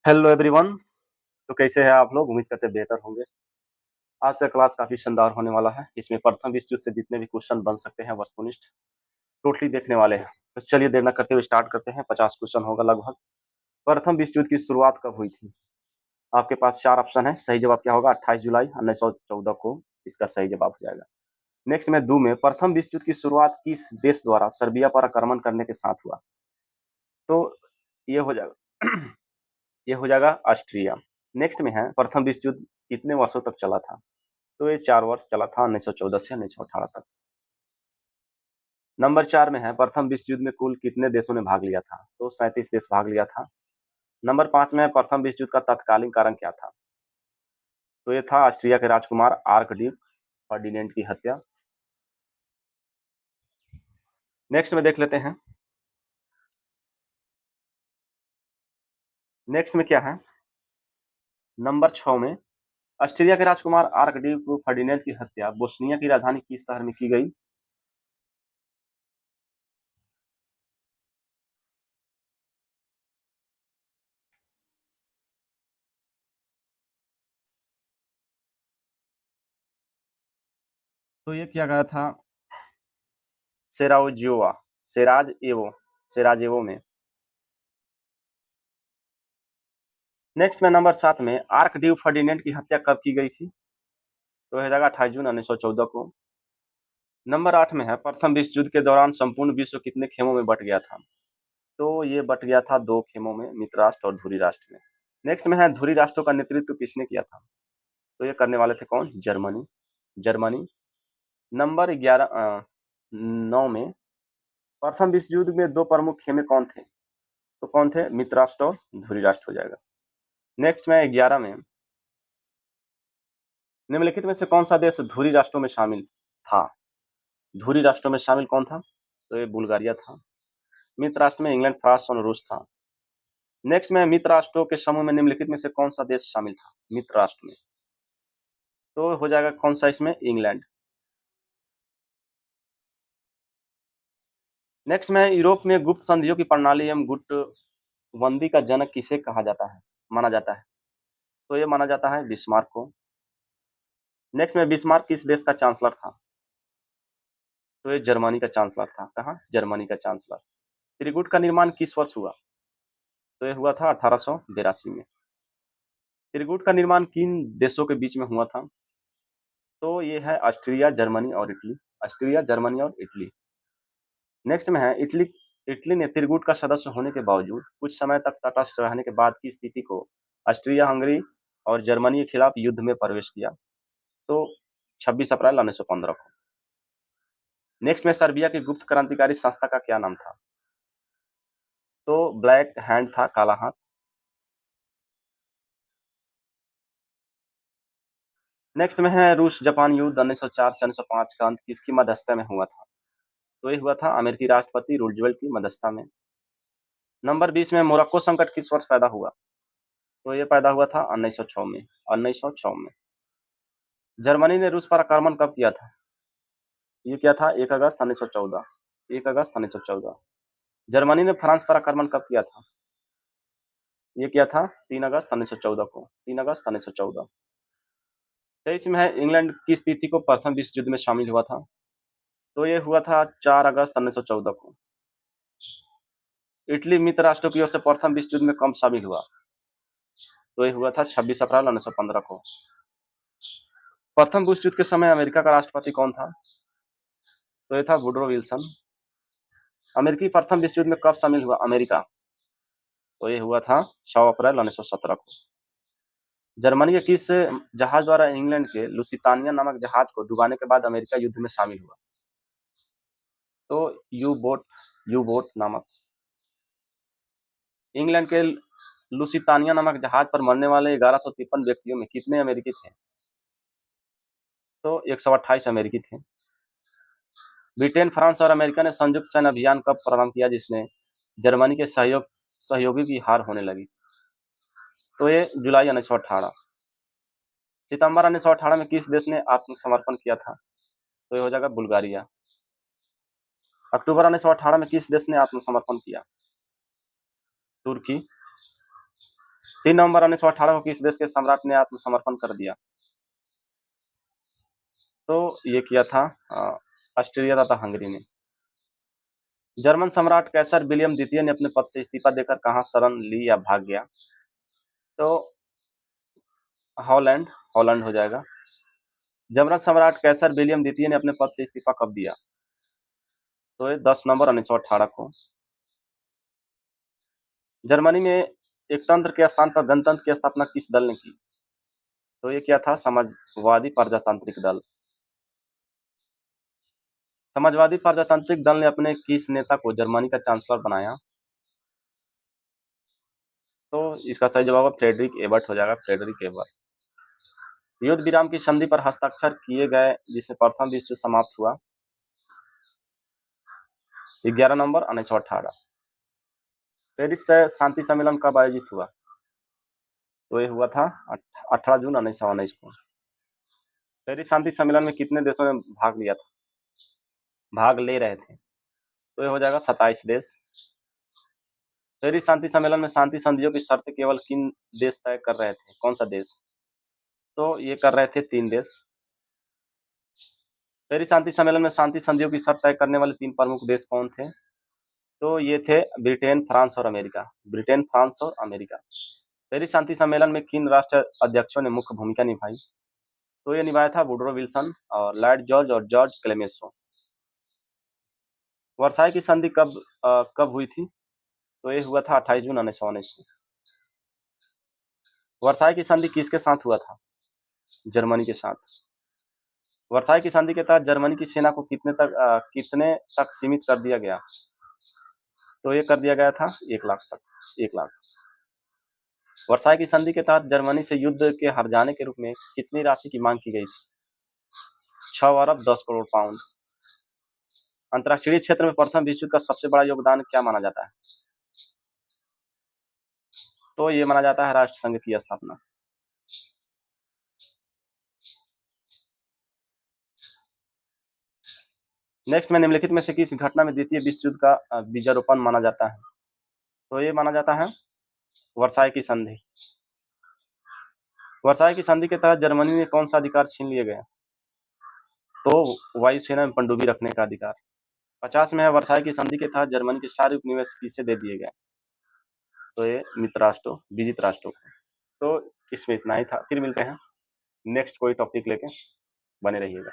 Hello everyone. तो कैसे हैं आप लोग? उम्मीद करते हैं बेहतर होंगे। आज का क्लास काफ़ी शानदार होने वाला है। इसमें प्रथम विश्व युद्ध से जितने भी क्वेश्चन बन सकते हैं वस्तुनिष्ठ टोटली देखने वाले हैं। तो चलिए देर न करते हुए स्टार्ट करते हैं। 50 क्वेश्चन होगा लगभग। प्रथम विश्व युद्ध की शुरुआत कब हुई थी? आपके पास 4 ऑप्शन है। सही जवाब क्या होगा? 28 जुलाई 1914 को इसका सही जवाब हो जाएगा। नेक्स्ट में दो में प्रथम विश्व युद्ध की शुरुआत किस देश द्वारा सर्बिया पर आक्रमण करने के साथ हुआ? तो ये हो जाएगा ये हो जाएगा ऑस्ट्रिया। नेक्स्ट में है प्रथम विश्व युद्ध कितने वर्षों तक चला था? तो ये 4 वर्ष चला था, 1914 से 1918 तक। नंबर 4 में है प्रथम विश्व युद्ध में कुल कितने देशों ने भाग लिया था? तो 37 देश भाग लिया था। नंबर 5 में है प्रथम विश्व युद्ध का तत्कालीन कारण क्या था? तो ये था ऑस्ट्रिया के राजकुमार आर्कड्यूक फर्डिनेंड की हत्या। नेक्स्ट में देख लेते हैं। नेक्स्ट में क्या है? नंबर 6 में ऑस्ट्रिया के राजकुमार आर्कड्यूक फर्डिनेंड की हत्या बोस्निया की राजधानी किस शहर में की गई? तो ये किया गया था सेराजियोवा सेराजएवो सेराजेवो में। नेक्स्ट में नंबर 7 में आर्कड्यूक फर्डिनेंड की हत्या कब की गई थी? तो हो जाएगा 28 जून 1914 को। नंबर 8 में है प्रथम विश्व युद्ध के दौरान संपूर्ण विश्व कितने खेमों में बट गया था? तो ये बट गया था 2 खेमों में, मित्र राष्ट्र और धुरी राष्ट्र में। नेक्स्ट में है धुरी राष्ट्रों का नेतृत्व किसने किया था? तो ये करने वाले थे कौन? जर्मनी। जर्मनी। नंबर 9 में प्रथम विश्व युद्ध में 2 प्रमुख खेमे कौन थे? तो कौन थे? मित्र राष्ट्र और धुरी राष्ट्र हो जाएगा। नेक्स्ट में 11 में निम्नलिखित में से कौन सा देश धुरी राष्ट्रों में शामिल था? धुरी राष्ट्रों में शामिल कौन था? तो ये बुल्गारिया था। मित्र राष्ट्र में इंग्लैंड, फ्रांस और रूस था। नेक्स्ट में मित्र राष्ट्रों के समूह में निम्नलिखित में से कौन सा देश शामिल था मित्र राष्ट्र में? तो हो जाएगा कौन सा इसमें? इंग्लैंड। नेक्स्ट में यूरोप में गुप्त संधियों की प्रणाली एवं गुटबंदी का जनक किसे कहा जाता है, माना जाता है? तो ये माना जाता है बिस्मार्क को। नेक्स्ट में बिस्मार्क किस देश का चांसलर था? तो ये जर्मनी का चांसलर था। कहाँ? जर्मनी का चांसलर। त्रिकूट का निर्माण किस वर्ष हुआ? तो ये हुआ था 1882 में। त्रिकूट का निर्माण किन देशों के बीच में हुआ था? तो ये है ऑस्ट्रिया, जर्मनी और इटली। ऑस्ट्रिया, जर्मनी और इटली। नेक्स्ट में है इटली। इटली ने त्रिकूट का सदस्य होने के बावजूद कुछ समय तक तटस्थ रहने के बाद की स्थिति को ऑस्ट्रिया हंगरी और जर्मनी के खिलाफ युद्ध में प्रवेश किया। तो 26 अप्रैल 1915 को। नेक्स्ट में सर्बिया की गुप्त क्रांतिकारी संस्था का क्या नाम था? तो ब्लैक हैंड था, काला हाथ। नेक्स्ट में है रूस जापान युद्ध 1904 से 1905 का अंत किसकी मध्यस्थता में हुआ था? तो ये हुआ था अमेरिकी राष्ट्रपति रूजवेल्ट की मध्यस्थता में। नंबर 20 में मोरक्को संकट किस वर्ष पैदा हुआ? तो ये पैदा हुआ था 1906 में। 1906 में। जर्मनी ने रूस पर आक्रमण कब किया था? ये किया था 1 अगस्त 1914। 1 अगस्त 1914। जर्मनी ने फ्रांस पर आक्रमण कब किया था? ये किया था 3 अगस्त 1914 को। 3 अगस्त 1914। 23 में है इंग्लैंड की स्थिति को प्रथम विश्व युद्ध में शामिल हुआ था? तो ये हुआ था 4 अगस्त 1914 को। इटली मित्र राष्ट्रों की ओर से प्रथम विश्व युद्ध में कब शामिल हुआ? तो ये हुआ था 26 अप्रैल 1915 को। प्रथम विश्व युद्ध के समय अमेरिका का राष्ट्रपति कौन था? तो ये था वुडरो विल्सन। अमेरिकी प्रथम विश्व युद्ध में कब शामिल हुआ अमेरिका? तो ये हुआ था 6 अप्रैल 1917 को। जर्मनी के किस जहाज द्वारा इंग्लैंड के लुसितानिया नामक जहाज को डुबाने के बाद अमेरिका युद्ध में शामिल हुआ? तो यू बोट नामक। इंग्लैंड के लुसितानिया नामक जहाज पर मरने वाले 1153 व्यक्तियों में कितने अमेरिकी थे? तो 128 अमेरिकी थे। ब्रिटेन, फ्रांस और अमेरिका ने संयुक्त सैन्य अभियान कब प्रारंभ किया जिसने जर्मनी के सहयोगी की हार होने लगी? तो ये जुलाई 1918। सितंबर 1918 में किस देश ने आत्मसमर्पण किया था? तो ये हो जाएगा बुल्गारिया। अक्टूबर 1918 में किस देश ने आत्मसमर्पण किया? तुर्की। 3 नवंबर 1918 को किस देश के सम्राट ने आत्मसमर्पण कर दिया? तो ये किया था ऑस्ट्रिया तथा हंगरी ने। जर्मन सम्राट कैसर विलियम द्वितीय ने अपने पद से इस्तीफा देकर कहाँ शरण ली या भाग गया? तो हॉलैंड, हॉलैंड हो जाएगा। जर्मन सम्राट कैसर विलियम द्वितीय ने अपने पद से इस्तीफा कब दिया? तो ये 10 नवंबर 1918 को। जर्मनी में एक तंत्र के स्थान पर गणतंत्र की स्थापना किस दल ने की? तो ये क्या था? समाजवादी प्रजातांत्रिक दल। समाजवादी प्रजातांत्रिक दल ने अपने किस नेता को जर्मनी का चांसलर बनाया? तो इसका सही जवाब फ्रेडरिक एबर्ट हो जाएगा, फ्रेडरिक एबर्ट। युद्ध विराम की संधि पर हस्ताक्षर किए गए जिससे प्रथम विश्व युद्ध समाप्त हुआ? 11 नवंबर 1918। पेरिस से शांति सम्मेलन कब आयोजित हुआ? तो ये हुआ था 18 जून 1919 को। पेरिस शांति सम्मेलन में कितने देशों ने भाग लिया था, भाग ले रहे थे? तो ये हो जाएगा 27 देश। पेरिस शांति सम्मेलन में शांति संधियों की शर्तें केवल किन देश तय कर रहे थे, कौन सा देश? तो ये कर रहे थे 3 देश। पेरिस शांति सम्मेलन में शांति संधियों की शर्त तय करने वाले 3 प्रमुख देश कौन थे? तो ये थे ब्रिटेन, फ्रांस और अमेरिका। ब्रिटेन, फ्रांस और अमेरिका। पेरिस शांति सम्मेलन में किन राष्ट्र अध्यक्षों ने मुख्य भूमिका निभाई? तो ये निभाया था वुडरो विल्सन और लॉर्ड जॉर्ज और जॉर्ज क्लेमेंसो। वर्साई की संधि कब हुई थी? तो ये हुआ था 28 जून 1919 को। वर्साई की संधि किसके साथ हुआ था? जर्मनी के साथ। वर्साई की संधि के तहत जर्मनी की सेना को कितने तक सीमित कर दिया गया? तो ये कर दिया गया था 1 लाख तक, 1 लाख। वर्साई की संधि के तहत जर्मनी से युद्ध के हार जाने के रूप में कितनी राशि की मांग की गई थी? 6 अरब 10 करोड़ पाउंड। अंतरराष्ट्रीय क्षेत्र में प्रथम विश्व युद्ध का सबसे बड़ा योगदान क्या माना जाता है? तो ये माना जाता है राष्ट्र संघ की स्थापना। नेक्स्ट में निम्नलिखित में से किस घटना में द्वितीय विश्व युद्ध का बीजारोपण माना जाता है? तो ये माना जाता है वर्साई की संधि। वर्साई की संधि के तहत जर्मनी में कौन सा अधिकार छीन लिए गए? तो वायुसेना में पनडुब्बी रखने का अधिकार। 50 में है वर्साई की संधि के तहत जर्मनी के सारे उपनिवेश किसे दे दिए गए? तो ये मित्र राष्ट्रों, विजित राष्ट्रों को। तो इसमें इतना ही था, फिर मिलते हैं नेक्स्ट कोई टॉपिक लेके, बने रहिएगा।